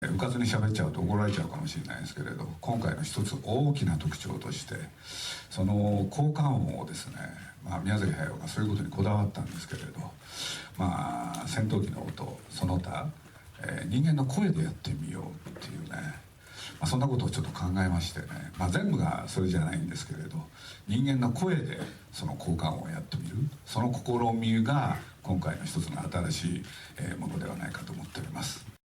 うかつに喋っちゃうと怒られちゃうかもしれないですけれど、今回の一つ大きな特徴として、その効果音をですね、宮崎駿がそういうことにこだわったんですけれど、戦闘機の音その他、人間の声でやってみようっていうね、そんなことをちょっと考えましてね、全部がそれじゃないんですけれど、人間の声でその効果音をやってみる、その試みが今回の一つの新しいものではないかと思っております。